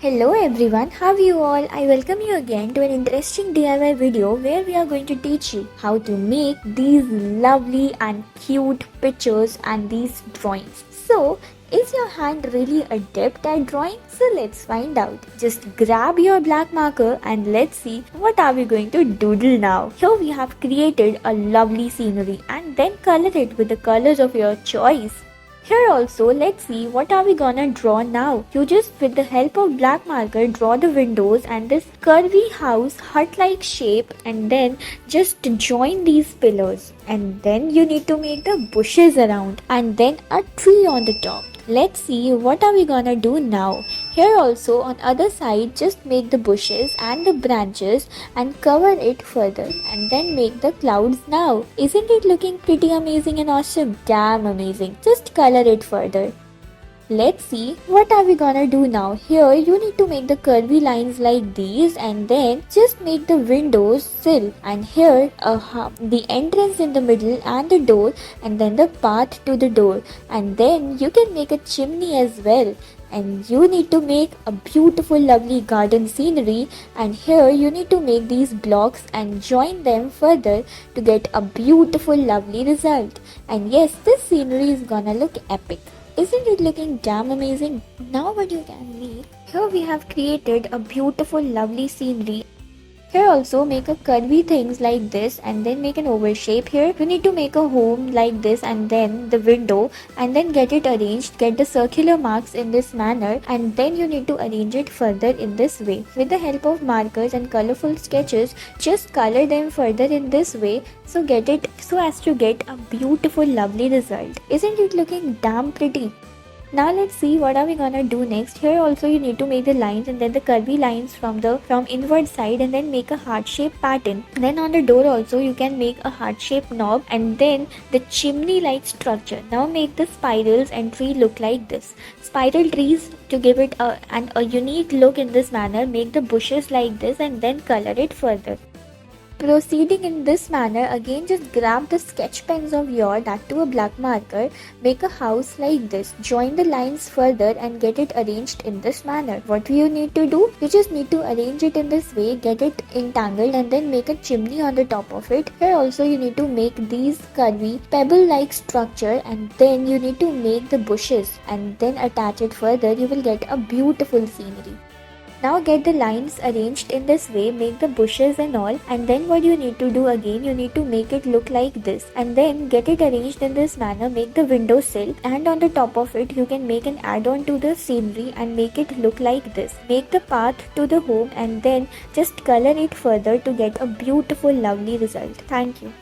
Hello everyone, how are you all? I welcome you again to an interesting DIY video where we are going to teach you how to make these lovely and cute pictures and these drawings. So, is your hand really adept at drawing? So let's find out. Just grab your black marker and let's see what are we going to doodle now. Here we have created a lovely scenery and then color it with the colors of your choice. Here also, let's see what are we gonna draw now. You just with the help of black marker draw the windows and this curvy house hut-like shape and then just join these pillars. And then you need to make the bushes around and then a tree on the top. Let's see what are we gonna do now. Here also on other side just make the bushes and the branches and cover it further and then make the clouds now. Isn't it looking pretty amazing and awesome? Damn amazing. Just color it further. Let's see what are we gonna do now. Here you need to make the curvy lines like these and then just make the windows sill and here the entrance in the middle and the door and then the path to the door and then you can make a chimney as well. And you need to make a beautiful lovely garden scenery and here you need to make these blocks and join them further to get a beautiful lovely result. And yes, this scenery is gonna look epic. Isn't it looking damn amazing? Now what you can make, here we have created a beautiful lovely scenery. Here also make a curvy things like this and then make an oval shape. Here you need to make a home like this and then the window and then get it arranged, get the circular marks in this manner and then you need to arrange it further in this way. With the help of markers and colorful sketches, just color them further in this way so as to get a beautiful lovely result. Isn't it looking damn pretty? Now let's see what are we gonna do next. Here also you need to make the lines and then the curvy lines from inward side and then make a heart shaped pattern. Then on the door also you can make a heart shaped knob and then the chimney like structure. Now make the spirals and tree look like this. Spiral trees to give it a unique look in this manner. Make the bushes like this and then color it further. Proceeding in this manner, again just grab the sketch pens of yours, that to a black marker, make a house like this, join the lines further and get it arranged in this manner. What you need to do? You just need to arrange it in this way, get it entangled and then make a chimney on the top of it. Here also you need to make these curvy pebble like structure and then you need to make the bushes and then attach it further. You will get a beautiful scenery. Now get the lines arranged in this way, make the bushes and all and then what you need to do again, you need to make it look like this and then get it arranged in this manner, make the window sill and on the top of it you can make an add-on to the scenery and make it look like this. Make the path to the home and then just color it further to get a beautiful lovely result. Thank you.